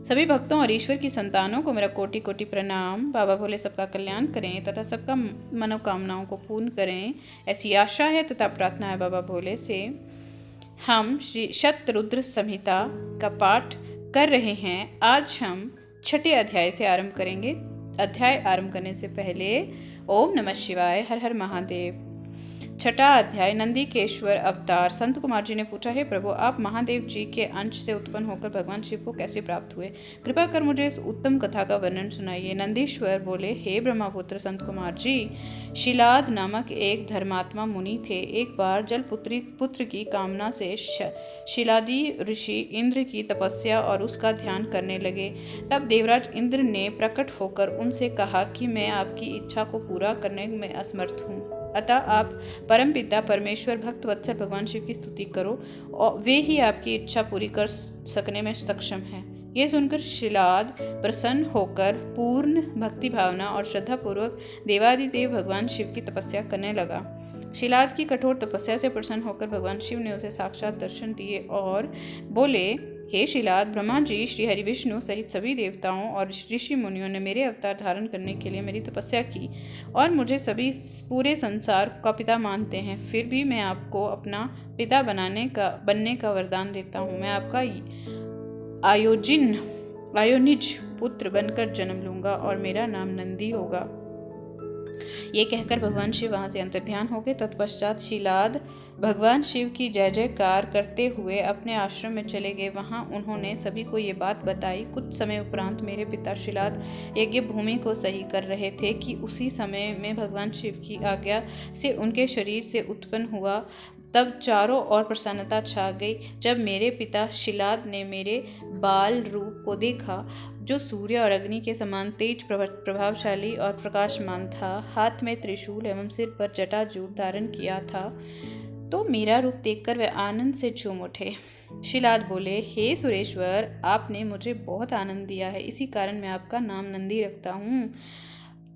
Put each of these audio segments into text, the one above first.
सभी भक्तों और ईश्वर की संतानों को मेरा कोटि कोटि प्रणाम। बाबा भोले सबका कल्याण करें तथा सबका मनोकामनाओं को पूर्ण करें, ऐसी आशा है तथा प्रार्थना है बाबा भोले से। हम श्री शतरुद्र संहिता का पाठ कर रहे हैं। आज हम छठे अध्याय से आरंभ करेंगे। अध्याय आरंभ करने से पहले ओम नमः शिवाय, हर हर महादेव। छठा अध्याय, नंदीकेश्वर अवतार। संत कुमार जी ने पूछा, हे प्रभु, आप महादेव जी के अंश से उत्पन्न होकर भगवान शिव को कैसे प्राप्त हुए? कृपा कर मुझे इस उत्तम कथा का वर्णन सुनाइए। नंदीश्वर बोले, हे ब्रह्मपुत्र संत कुमार जी, शिलाद नामक एक धर्मात्मा मुनि थे। एक बार जल पुत्र की कामना से शिलादी ऋषि इंद्र की तपस्या और उसका ध्यान करने लगे। तब देवराज इंद्र ने प्रकट होकर उनसे कहा कि मैं आपकी इच्छा को पूरा करने में असमर्थ हूँ, अतः आप परमपिता परमेश्वर भक्त वत्सल भगवान शिव की स्तुति करो और वे ही आपकी इच्छा पूरी कर सकने में सक्षम हैं। ये सुनकर शिलाद प्रसन्न होकर पूर्ण भक्ति भावना और श्रद्धा पूर्वक देवादिदेव भगवान शिव की तपस्या करने लगा। शिलाद की कठोर तपस्या से प्रसन्न होकर भगवान शिव ने उसे साक्षात दर्शन दिए और बोले, हे शिलाद, ब्रह्मा जी, श्री हरि विष्णु सहित सभी देवताओं और ऋषि मुनियों ने मेरे अवतार धारण करने के लिए मेरी तपस्या की और मुझे सभी पूरे संसार का पिता मानते हैं। फिर भी मैं आपको अपना पिता बनने का वरदान देता हूँ। मैं आपका आयोनिज पुत्र बनकर जन्म लूंगा और मेरा नाम नंदी होगा। ये कहकर भगवान शिव वहां से अंतर्ध्यान हो गए। तत्पश्चात शिलाद भगवान शिव की जय जयकार करते हुए अपने आश्रम में चले गए। वहां उन्होंने सभी को ये बात बताई। कुछ समय उपरांत मेरे पिता शिलाद यज्ञ भूमि को सही कर रहे थे कि उसी समय में भगवान शिव की आज्ञा से उनके शरीर से उत्पन्न हुआ। तब चारों ओर प्रसन्नता छा गई जब मेरे पिता शिलाद ने मेरे बाल रूप को देखा, जो सूर्य और अग्नि के समान तेज, प्रभावशाली और प्रकाशमान था। हाथ में त्रिशूल एवं सिर पर जटाजूट धारण किया था। तो मेरा रूप देखकर वे आनंद से झूम उठे। शिलाद बोले, हे सुरेश्वर, आपने मुझे बहुत आनंद दिया है, इसी कारण मैं आपका नाम नंदी रखता हूँ।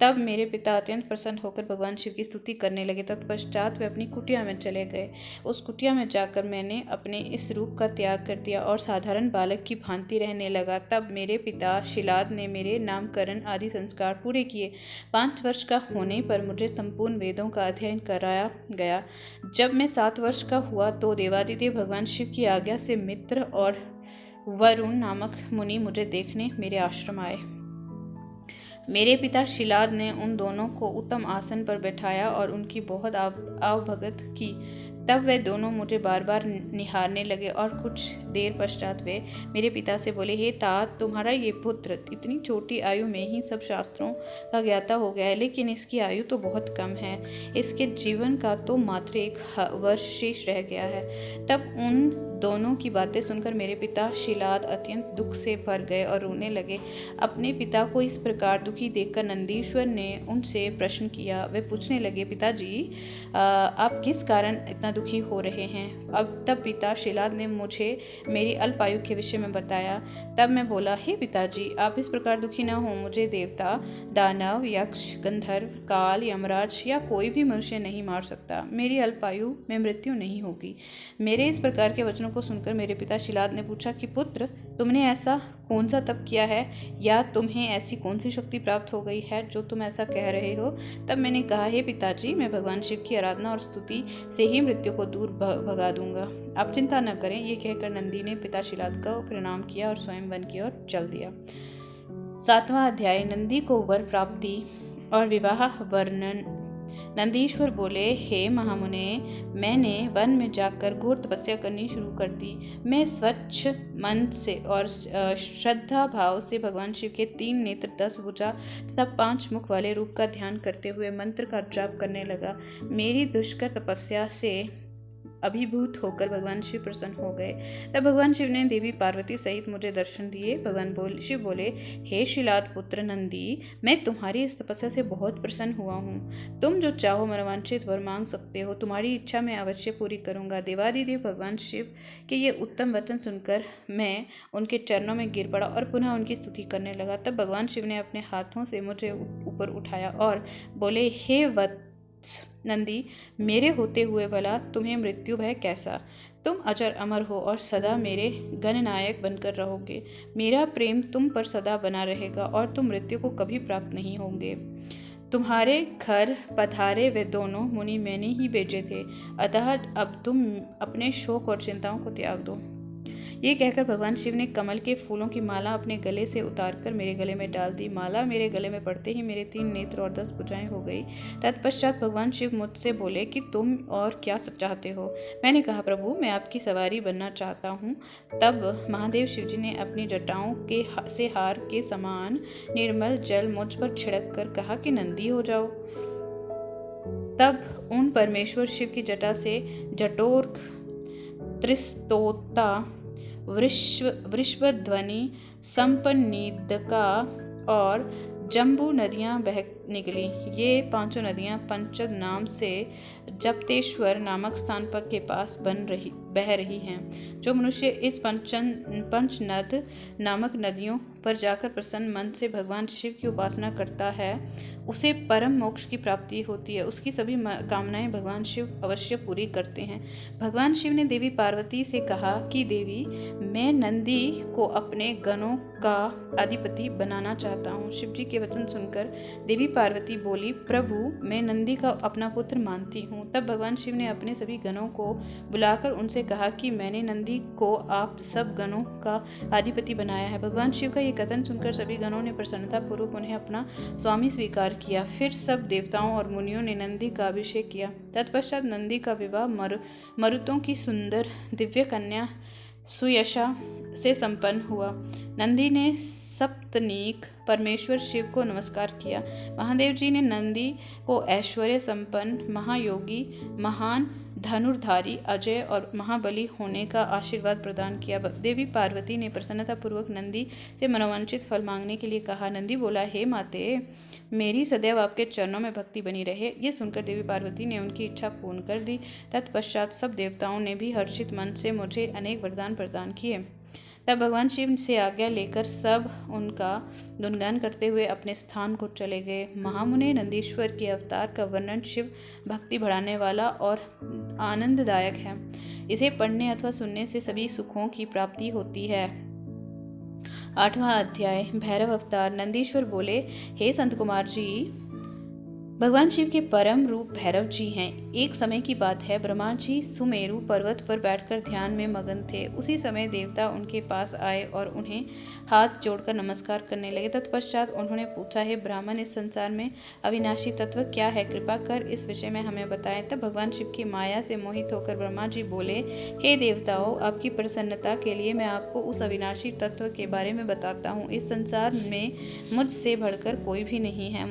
तब मेरे पिता अत्यंत प्रसन्न होकर भगवान शिव की स्तुति करने लगे। तत्पश्चात वे अपनी कुटिया में चले गए। उस कुटिया में जाकर मैंने अपने इस रूप का त्याग कर दिया और साधारण बालक की भांति रहने लगा। तब मेरे पिता शिलाद ने मेरे नामकरण आदि संस्कार पूरे किए। 5 वर्ष का होने पर मुझे संपूर्ण वेदों का अध्ययन कराया गया। जब मैं 7 वर्ष का हुआ तो देवादिदेव भगवान शिव की आज्ञा से मित्र और वरुण नामक मुनि मुझे देखने मेरे आश्रम आए। मेरे पिता शिलाद ने उन दोनों को उत्तम आसन पर बैठाया और उनकी बहुत आवभगत की। तब वे दोनों मुझे बार बार निहारने लगे और कुछ देर पश्चात वे मेरे पिता से बोले, हे तात, तुम्हारा ये पुत्र इतनी छोटी आयु में ही सब शास्त्रों का ज्ञाता हो गया है, लेकिन इसकी आयु तो बहुत कम है। इसके जीवन का तो मात्र 1 वर्ष शेष रह गया है। तब उन दोनों की बातें सुनकर मेरे पिता शिलाद अत्यंत दुख से भर गए और रोने लगे। अपने पिता को इस प्रकार दुखी देखकर नंदीश्वर ने उनसे प्रश्न किया। वे पूछने लगे, पिताजी, आप किस कारण इतना दुखी हो रहे हैं? तब पिता शिलाद ने मुझे मेरी अल्प आयु के विषय में बताया। तब मैं बोला, हे पिताजी, आप इस प्रकार दुखी न हो। मुझे देवता, दानव, यक्ष, गंधर्व, काल, यमराज या कोई भी मनुष्य नहीं मार सकता। मेरी अल्प आयु में मृत्यु नहीं होगी। मेरे इस प्रकार के वचनों को सुनकर मेरे पिता शिलाद ने पूछा कि पुत्र, तुमने ऐसा कौन सा तप किया है या तुम्हें ऐसी कौन सी शक्ति प्राप्त हो गई है जो तुम ऐसा कह रहे हो? तब मैंने कहा, हे पिताजी, मैं भगवान शिव की आराधना और स्तुति से ही मृत्यु को दूर भगा दूंगा। आप चिंता न करें। ये कहकर नंदी ने पिता शिलाद को प्रणाम किया और स्वयं वन की ओर चल दिया। 7वां अध्याय, नंदी को वर प्राप्ति और विवाह वर्णन। नंदीश्वर बोले, हे महामुने, मैंने वन में जाकर घोर तपस्या करनी शुरू कर दी। मैं स्वच्छ मन से और श्रद्धा भाव से भगवान शिव के 3 नेत्र, 10 भुजा तथा 5 मुख वाले रूप का ध्यान करते हुए मंत्र का जाप करने लगा। मेरी दुष्कर तपस्या से अभिभूत होकर भगवान शिव प्रसन्न हो गए। तब भगवान शिव ने देवी पार्वती सहित मुझे दर्शन दिए। भगवान शिव बोले, हे शिलाद पुत्र नंदी, मैं तुम्हारी इस तपस्या से बहुत प्रसन्न हुआ हूँ। तुम जो चाहो मनोवांछित वर मांग सकते हो। तुम्हारी इच्छा मैं अवश्य पूरी करूँगा। देवादिदेव भगवान शिव के ये उत्तम वचन सुनकर मैं उनके चरणों में गिर पड़ा और पुनः उनकी स्तुति करने लगा। तब भगवान शिव ने अपने हाथों से मुझे ऊपर उठाया और बोले, हे वत्स नंदी, मेरे होते हुए भला तुम्हें मृत्यु भय कैसा? तुम अजर अमर हो और सदा मेरे गणनायक बनकर रहोगे। मेरा प्रेम तुम पर सदा बना रहेगा और तुम मृत्यु को कभी प्राप्त नहीं होंगे। तुम्हारे घर पधारे वे दोनों मुनि मैंने ही भेजे थे, अतः अब तुम अपने शोक और चिंताओं को त्याग दो। ये कहकर भगवान शिव ने कमल के फूलों की माला अपने गले से उतारकर मेरे गले में डाल दी। माला मेरे गले में पड़ते ही मेरे 3 नेत्र और 10 भुजाएं हो गई। तत्पश्चात भगवान शिव मुझसे बोले कि तुम और क्या चाहते हो। मैंने कहा, प्रभु मैं आपकी सवारी बनना चाहता हूँ। तब महादेव शिव जी ने अपनी जटाओं से हार के समान निर्मल जल मुझ पर छिड़क कर कहा कि नंदी हो जाओ। तब उन परमेश्वर शिव की जटा से जटोर्क, त्रिस्तोता, वृषभध्वनि, संपन्निदका और जम्बू नदियां बह निकली। ये 5 नदियां पंचद नाम से जप्तेश्वर नामक स्थान पर के पास बह रही हैं। जो मनुष्य इस पंचनद नामक नदियों पर जाकर प्रसन्न मन से भगवान शिव की उपासना करता है, उसे परम मोक्ष की प्राप्ति होती है। उसकी सभी कामनाएं भगवान शिव अवश्य पूरी करते हैं। भगवान शिव ने देवी पार्वती से कहा कि देवी, मैं नंदी को अपने गणों का अधिपति बनाना चाहता हूँ। शिव जी के वचन सुनकर देवी पार्वती बोली, प्रभु मैं नंदी का अपना पुत्र मानती हूँ। तब भगवान शिव ने अपने सभी गणों को बुलाकर उनसे कहा कि मैंने नंदी को आप सब गणों का अधिपति बनाया है। भगवान शिव का ये कथन सुनकर सभी गणों ने प्रसन्नता पूर्वक उन्हें अपना स्वामी स्वीकार किया। फिर सब देवताओं और मुनियों ने नंदी का अभिषेक किया। तत्पश्चात नंदी का विवाह मरुतों की सुंदर दिव्य कन्या सुयशा से संपन्न हुआ। नंदी ने सप्तनीक परमेश्वर शिव को नमस्कार किया। महादेव जी ने नंदी को ऐश्वर्य संपन्न, महायोगी, महान धनुर्धारी, अजय और महाबली होने का आशीर्वाद प्रदान किया। देवी पार्वती ने प्रसन्नता पूर्वक नंदी से मनोवांछित फल मांगने के लिए कहा। नंदी बोला, हे माते, मेरी सदैव आपके चरणों में भक्ति बनी रहे। ये सुनकर देवी पार्वती ने उनकी इच्छा पूर्ण कर दी। तत्पश्चात सब देवताओं ने भी हर्षित मन से मुझे अनेक वरदान प्रदान किए। तब भगवान शिव से आज्ञा लेकर सब उनका गुणगान करते हुए अपने स्थान को चले गए। महामुनि नंदीश्वर के अवतार का वर्णन शिव भक्ति बढ़ाने वाला और आनंददायक है। इसे पढ़ने अथवा सुनने से सभी सुखों की प्राप्ति होती है। 8वां अध्याय, भैरव अवतार। नंदीश्वर बोले, हे संत कुमार जी, भगवान शिव के परम रूप भैरव जी हैं। एक समय की बात है, ब्रह्मा जी सुमेरु पर्वत पर बैठकर ध्यान में मगन थे। उसी समय देवता उनके पास आए और उन्हें हाथ जोड़कर नमस्कार करने लगे। तत्पश्चात उन्होंने पूछा, हे ब्राह्मण, इस संसार में अविनाशी तत्व क्या है? कृपा कर इस विषय में हमें बताएं। तब भगवान शिव की माया से मोहित होकर ब्रह्मा जी बोले, हे देवताओं, आपकी प्रसन्नता के लिए मैं आपको उस अविनाशी तत्व के बारे में बताता हूँ। इस संसार में मुझसे बढ़कर कोई भी नहीं है।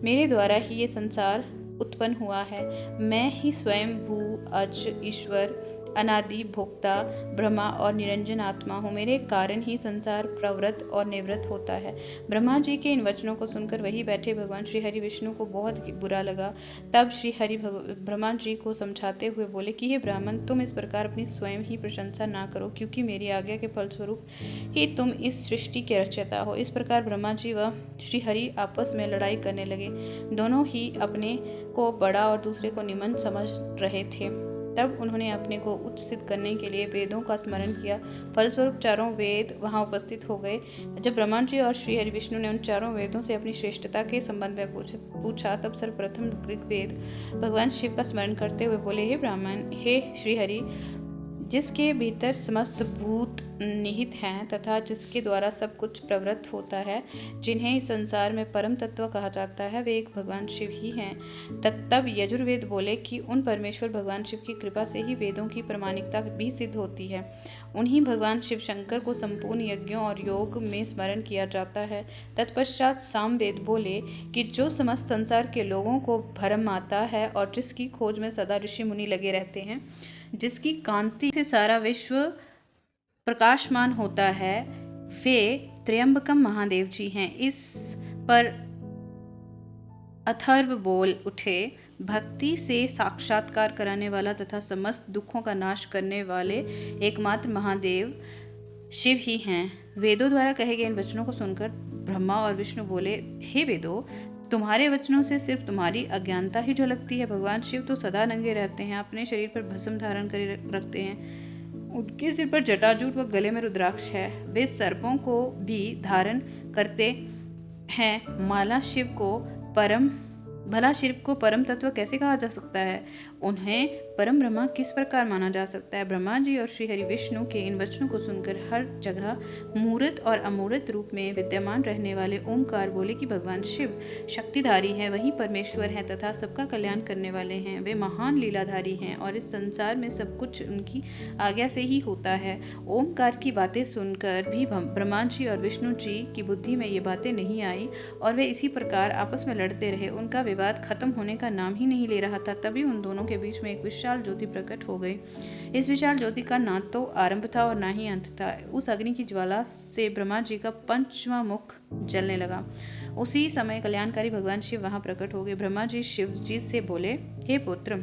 मेरे द्वारा ही ये संसार उत्पन्न हुआ है। मैं ही स्वयं भू, अज, ईश्वर, अनादि, भोक्ता, ब्रह्मा और निरंजन आत्मा हूँ। मेरे कारण ही संसार प्रवृत्त और निवृत्त होता है। ब्रह्मा जी के इन वचनों को सुनकर वहीं बैठे भगवान श्री हरि विष्णु को बहुत बुरा लगा। तब श्री हरि ब्रह्मा जी को समझाते हुए बोले कि हे ब्राह्मण, तुम इस प्रकार अपनी स्वयं ही प्रशंसा ना करो, क्योंकि मेरी आज्ञा के फलस्वरूप ही तुम इस सृष्टि के रचयिता हो। इस प्रकार ब्रह्मा जी व श्री हरि आपस में लड़ाई करने लगे। दोनों ही अपने को बड़ा और दूसरे को निमन समझ रहे थे। तब उन्होंने अपने को उच्च सिद्ध करने के लिए वेदों का स्मरण किया। फलस्वरूप चारों वेद वहां उपस्थित हो गए। जब ब्रह्मा जी और श्री हरि विष्णु ने उन चारों वेदों से अपनी श्रेष्ठता के संबंध में पूछा, तब सर्वप्रथम ऋग्वेद भगवान शिव का स्मरण करते हुए बोले, हे ब्राह्मण, हे श्री हरि, जिसके भीतर समस्त भूत निहित हैं तथा जिसके द्वारा सब कुछ प्रवृत्त होता है, जिन्हें इस संसार में परम तत्व कहा जाता है, वे एक भगवान शिव ही हैं। तब यजुर्वेद बोले कि उन परमेश्वर भगवान शिव की कृपा से ही वेदों की प्रामाणिकता भी सिद्ध होती है। उन्हीं भगवान शिव शंकर को संपूर्ण यज्ञों और योग में स्मरण किया जाता है। तत्पश्चात सामवेद बोले कि जो समस्त संसार के लोगों को भरम आता है और जिसकी खोज में सदा ऋषि मुनि लगे रहते हैं, जिसकी कांति से सारा विश्व प्रकाशमान होता है, वे त्र्यंबकम महादेव जी हैं। इस पर अथर्व बोल उठे, भक्ति से साक्षात्कार कराने वाला तथा समस्त दुखों का नाश करने वाले एकमात्र महादेव शिव ही हैं। वेदों द्वारा कहे गए इन वचनों को सुनकर ब्रह्मा और विष्णु बोले, हे वेदों, तुम्हारे वचनों से सिर्फ तुम्हारी अज्ञानता ही झलकती है। भगवान शिव तो सदा नंगे रहते हैं, अपने शरीर पर भस्म धारण कर रखते हैं। उनके सिर पर जटाजूट व गले में रुद्राक्ष है। वे सर्पों को भी धारण करते हैं। भला शिव को परम तत्व कैसे कहा जा सकता है? उन्हें परम ब्रह्मा किस प्रकार माना जा सकता है? ब्रह्मा जी और श्री हरि विष्णु के इन वचनों को सुनकर हर जगह मूर्त और अमूर्त रूप में विद्यमान रहने वाले ओमकार बोले कि भगवान शिव शक्तिधारी हैं, वही परमेश्वर हैं तथा सबका कल्याण करने वाले हैं। वे महान लीलाधारी हैं और इस संसार में सब कुछ उनकी आज्ञा से ही होता है। ओमकार की बातें सुनकर भी ब्रह्मा जी और विष्णु जी की बुद्धि में ये बातें नहीं आई और वे इसी प्रकार आपस में लड़ते रहे। उनका विवाद खत्म होने का नाम ही नहीं ले रहा था। तभी उन दोनों के बीच में एक विशाल ज्योति प्रकट हो गई। इस विशाल ज्योति का ना तो आरंभ था और ना ही अंत था। उस अग्नि की ज्वाला से ब्रह्मा जी का पंचवां मुख जलने लगा। उसी समय कल्याणकारी भगवान शिव वहां प्रकट हो गए। ब्रह्मा जी शिव जी से बोले, हे पुत्र,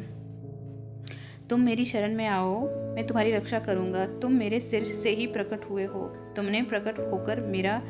तुम मेरी शरण में आओ, मैं तुम्हारी रक्षा करूंगा। तुम मेरे सिर से ही प्रकट हुए हो। तुमने प्रकट होकर मेरा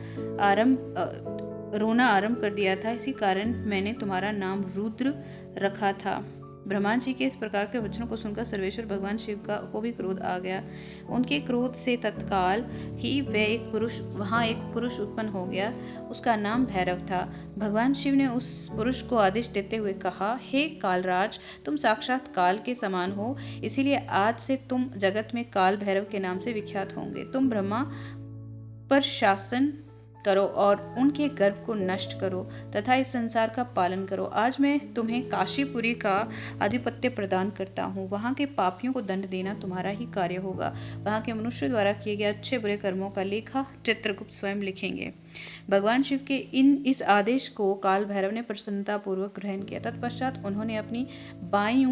रोना आरंभ कर दिया था, इसी कारण मैंने तुम्हारा नाम रुद्र रखा था। ब्रह्मा जी के इस प्रकार के वचनों को सुनकर सर्वेश्वर भगवान शिव को भी क्रोध आ गया। उनके क्रोध से तत्काल ही वहाँ एक पुरुष उत्पन्न हो गया। उसका नाम भैरव था। भगवान शिव ने उस पुरुष को आदेश देते हुए कहा, हे कालराज, तुम साक्षात काल के समान हो, इसीलिए आज से तुम जगत में काल भैरव के नाम से विख्यात होंगे। तुम ब्रह्मा पर शासन करो और उनके गर्भ को नष्ट करो तथा इस संसार का पालन करो। आज मैं तुम्हें काशीपुरी का आधिपत्य प्रदान करता हूँ। वहाँ के पापियों को दंड देना तुम्हारा ही कार्य होगा। वहाँ के मनुष्य द्वारा किए गए अच्छे बुरे कर्मों का लेखा चित्रगुप्त स्वयं लिखेंगे। भगवान शिव के इस आदेश को काल भैरव ने प्रसन्नता पूर्वक ग्रहण किया। तत्पश्चात उन्होंने अपनी बाईं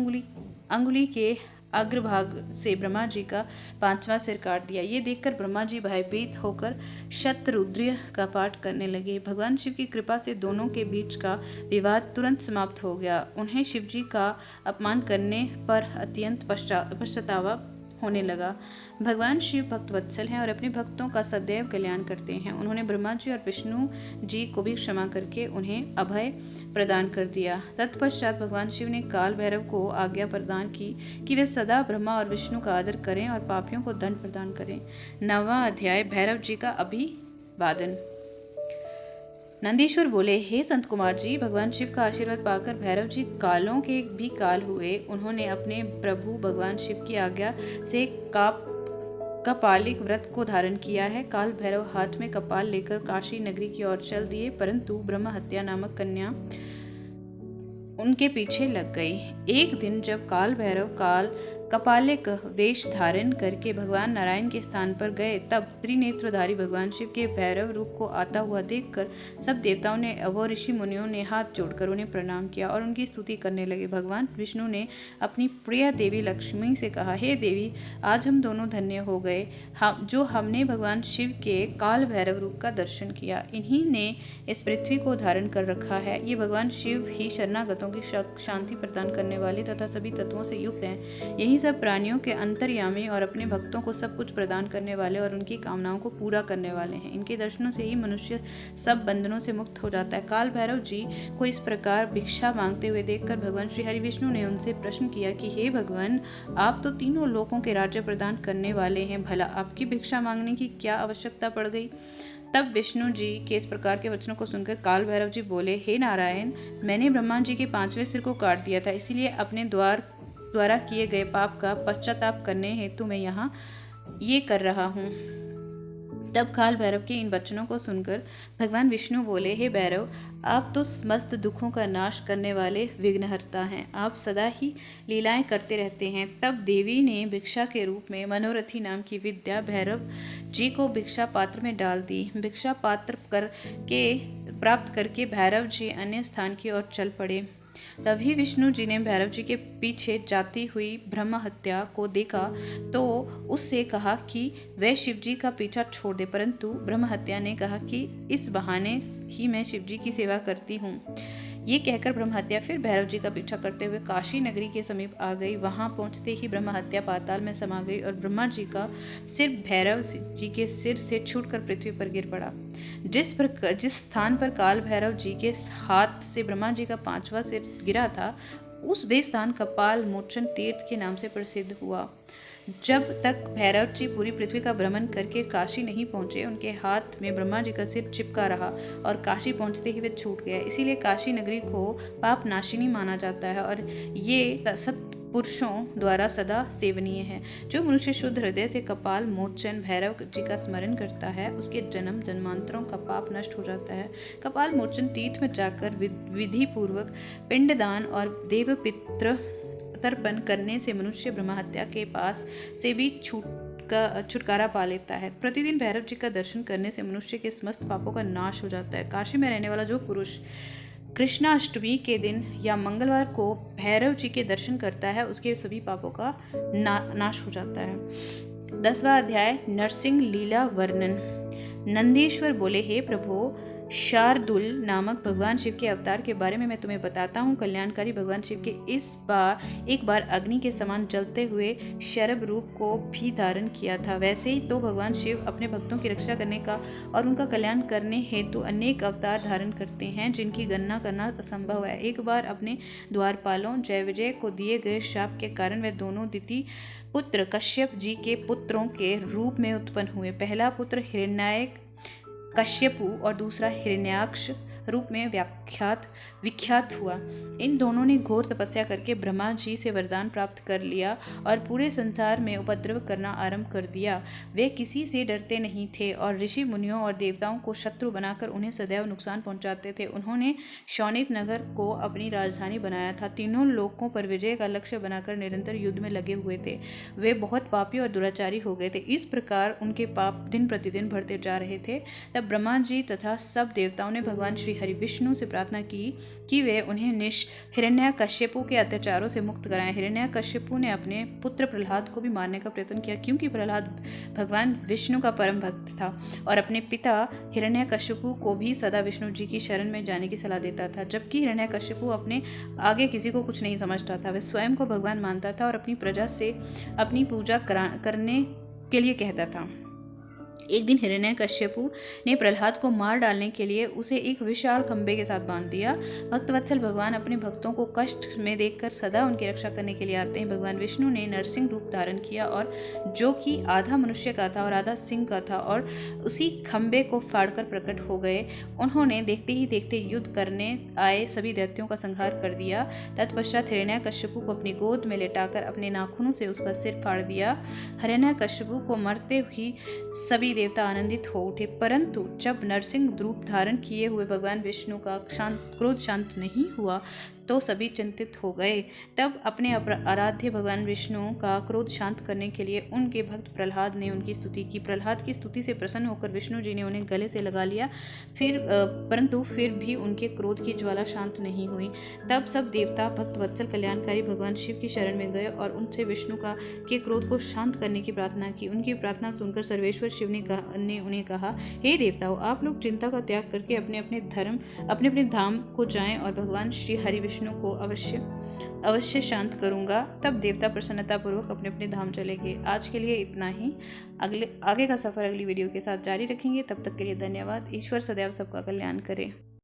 अंगुली के अग्रभाग से ब्रह्मा जी का 5वां सिर काट दिया। ये देखकर ब्रह्मा जी भयभीत होकर शतरुद्रीय का पाठ करने लगे। भगवान शिव की कृपा से दोनों के बीच का विवाद तुरंत समाप्त हो गया। उन्हें शिव जी का अपमान करने पर अत्यंत पश्चातावा होने लगा। भगवान शिव भक्त वत्सल हैं और अपने भक्तों का सदैव कल्याण करते हैं। उन्होंने ब्रह्मा जी और विष्णु जी को भी क्षमा करके उन्हें अभय प्रदान कर दिया। तत्पश्चात भगवान शिव ने काल भैरव को आज्ञा प्रदान की कि वे सदा ब्रह्मा और विष्णु का आदर करें और पापियों को दंड प्रदान करें। 9वां अध्याय, भैरव जी का अभिवादन। नंदीश्वर बोले, हे संत कुमार जी, भगवान शिव का आशीर्वाद पाकर भैरव जी कालों के भी काल हुए। उन्होंने अपने प्रभु भगवान शिव की आज्ञा से कपालिक व्रत को धारण किया है। काल भैरव हाथ में कपाल लेकर काशी नगरी की ओर चल दिए, परंतु ब्रह्म हत्या नामक कन्या उनके पीछे लग गई। एक दिन जब काल भैरव कपालिक वेश धारण करके भगवान नारायण के स्थान पर गए, तब त्रिनेत्रधारी भगवान शिव के भैरव रूप को आता हुआ देखकर सब देवताओं ने व ऋषि मुनियों ने हाथ जोड़कर उन्हें प्रणाम किया और उनकी स्तुति करने लगे। भगवान विष्णु ने अपनी प्रिय देवी लक्ष्मी से कहा, हे देवी, आज हम दोनों धन्य हो गए जो हमने भगवान शिव के काल भैरव रूप का दर्शन किया। इन्हीं ने इस पृथ्वी को धारण कर रखा है। ये भगवान शिव ही शरणागतों की शांति प्रदान करने वाले तथा सभी तत्वों से युक्त हैं। यही सब प्राणियों के अंतर्यामी और अपने भक्तों को सब कुछ प्रदान करने वाले और उनकी कामनाओं को पूरा करने वाले हैं। इनके दर्शनों से ही मनुष्य सब बंधनों से मुक्त हो जाता है। काल भैरव जी को इस प्रकार भिक्षा मांगते हुए देखकर भगवान श्री हरि विष्णु ने उनसे प्रश्न किया कि हे भगवान, आप तो तीनों लोकों के राज्य प्रदान करने वाले हैं, भला आपकी भिक्षा मांगने की क्या आवश्यकता पड़ गई? तब विष्णु जी के इस प्रकार के वचनों को सुनकर काल भैरव जी बोले, हे नारायण, मैंने ब्रह्मा जी के 5वें सिर को काट दिया था, इसीलिए अपने द्वारा किए गए पाप का पश्चाताप करने हेतु मैं यहाँ ये कर रहा हूँ। तब काल भैरव के इन वचनों को सुनकर भगवान विष्णु बोले, हे भैरव, आप तो समस्त दुखों का नाश करने वाले विघ्नहर्ता हैं। आप सदा ही लीलाएं करते रहते हैं। तब देवी ने भिक्षा के रूप में मनोरथी नाम की विद्या भैरव जी को भिक्षा पात्र में डाल दी। भिक्षा पात्र प्राप्त करके भैरव जी अन्य स्थान की ओर चल पड़े। तभी विष्णु जी ने भैरव जी के पीछे जाती हुई ब्रह्म हत्या को देखा तो उससे कहा कि वह शिव जी का पीछा छोड़ दे, परंतु ब्रह्म हत्या ने कहा कि इस बहाने ही मैं शिव जी की सेवा करती हूँ। ये कहकर ब्रह्महत्या फिर भैरव जी का पीछा करते हुए काशी नगरी के समीप आ गई। वहां पहुंचते ही ब्रह्महत्या पाताल में समा गई और ब्रह्मा जी का सिर भैरव जी के सिर से छूटकर पृथ्वी पर गिर पड़ा। जिस स्थान पर काल भैरव जी के हाथ से ब्रह्मा जी का 5वां सिर गिरा था, उस वे स्थान कपाल मोचन तीर्थ के नाम से प्रसिद्ध हुआ। जब तक भैरव जी पूरी पृथ्वी का भ्रमण करके काशी नहीं पहुंचे, उनके हाथ में ब्रह्मा जी का सिर चिपका रहा और काशी पहुंचते ही वे छूट गया। इसीलिए काशी नगरी को पाप नाशिनी माना जाता है और ये सत्पुरुषों द्वारा सदा सेवनीय है। जो मनुष्य शुद्ध हृदय से कपाल मोचन भैरव जी का स्मरण करता है, उसके जन्म जन्मांतरों का पाप नष्ट हो जाता है। कपाल मोचन तीर्थ में जाकर विधि पूर्वक पिंडदान और देव पितृ तर्पण करने से मनुष्य ब्रह्महत्या के पास से भी छुटकारा पा लेता है। प्रतिदिन भैरव जी का दर्शन करने से मनुष्य के समस्त पापों का नाश हो जाता है। काशी में रहने वाला जो पुरुष कृष्णाष्टमी के दिन या मंगलवार को भैरव जी के दर्शन करता है, उसके सभी पापों का नाश हो जाता है। 10वां अध्याय नरसिंह लीला वर्णन। नंदीश्वर बोले, हे प्रभु, शार्दुल नामक भगवान शिव के अवतार के बारे में मैं तुम्हें बताता हूँ। कल्याणकारी भगवान शिव के एक बार अग्नि के समान जलते हुए शरभ रूप को भी धारण किया था। वैसे ही तो भगवान शिव अपने भक्तों की रक्षा करने का और उनका कल्याण करने हेतु अनेक अवतार धारण करते हैं, जिनकी गणना करना असंभव है। एक बार अपने द्वारपालों जय विजय को दिए गए शाप के कारण वे दोनों दिति पुत्र कश्यप जी के पुत्रों के रूप में उत्पन्न हुए। पहला पुत्र हिरण्यक कश्यपु और दूसरा हिरण्याक्ष रूप में विख्यात हुआ। इन दोनों ने घोर तपस्या करके ब्रह्मा जी से वरदान प्राप्त कर लिया और पूरे संसार में उपद्रव करना आरंभ कर दिया। वे किसी से डरते नहीं थे और ऋषि मुनियों और देवताओं को शत्रु बनाकर उन्हें सदैव नुकसान पहुंचाते थे। उन्होंने शौनित नगर को अपनी राजधानी बनाया था। तीनों लोकों पर विजय का लक्ष्य बनाकर निरंतर युद्ध में लगे हुए थे। वे बहुत पापी और दुराचारी हो गए थे। इस प्रकार उनके पाप दिन प्रतिदिन बढ़ते जा रहे थे। तब ब्रह्मा जी तथा सब देवताओं ने भगवान श्री हरि विष्णु से प्रार्थना की कि वे उन्हें हिरण्यकश्यपु के अत्याचारों से मुक्त कराएं। हिरण्यकश्यपु ने अपने पुत्र प्रहलाद को भी मारने का प्रयत्न किया, क्योंकि प्रहलाद भगवान विष्णु का परम भक्त था और अपने पिता हिरण्यकश्यपु को भी सदा विष्णु जी की शरण में जाने की सलाह देता था। जबकि हिरण्यकश्यपु अपने आगे किसी को कुछ नहीं समझता था। वह स्वयं को भगवान मानता था और अपनी प्रजा से अपनी पूजा करने के लिए कहता था। एक दिन हिरण्यकश्यपु ने प्रहलाद को मार डालने के लिए उसे एक विशाल खंबे के साथ बांध दिया। भक्तवत्सल भगवान अपने भक्तों को कष्ट में देखकर सदा उनकी रक्षा करने के लिए आते हैं। भगवान विष्णु ने नरसिंह रूप धारण किया और जो कि आधा मनुष्य का था और आधा सिंह का था और उसी खंबे को फाड़कर प्रकट हो गए। उन्होंने देखते ही देखते युद्ध करने आए सभी दैत्यों का संहार कर दिया। तत्पश्चात हिरण्यकश्यपु को अपनी गोद में लेटाकर अपने नाखूनों से उसका सिर फाड़ दिया। हिरण्यकश्यपु को मरते ही सभी देवता आनंदित हो उठे, परंतु जब नरसिंह रूप धारण किए हुए भगवान विष्णु का क्रोध शांत नहीं हुआ तो सभी चिंतित हो गए। तब अपने आराध्य भगवान विष्णु का क्रोध शांत करने के लिए उनके भक्त प्रहलाद ने उनकी स्तुति की। प्रहलाद की स्तुति से प्रसन्न होकर विष्णु जी ने उन्हें गले से लगा लिया, परंतु फिर भी उनके क्रोध की ज्वाला शांत नहीं हुई। तब सब देवता भक्त वत्सल कल्याणकारी भगवान शिव की शरण में गए और उनसे विष्णु के क्रोध को शांत करने की प्रार्थना की। उनकी प्रार्थना सुनकर सर्वेश्वर शिव ने उन्हें कहा, हे देवताओं, आप लोग चिंता का त्याग करके अपने अपने धाम को जाएं और भगवान श्री हरि विष्णु को अवश्य शांत करूंगा। तब देवता प्रसन्नता पूर्वक अपने अपने धाम चले गए। आज के लिए इतना ही। आगे का सफर अगली वीडियो के साथ जारी रखेंगे। तब तक के लिए धन्यवाद। ईश्वर सदैव सबका कल्याण करे।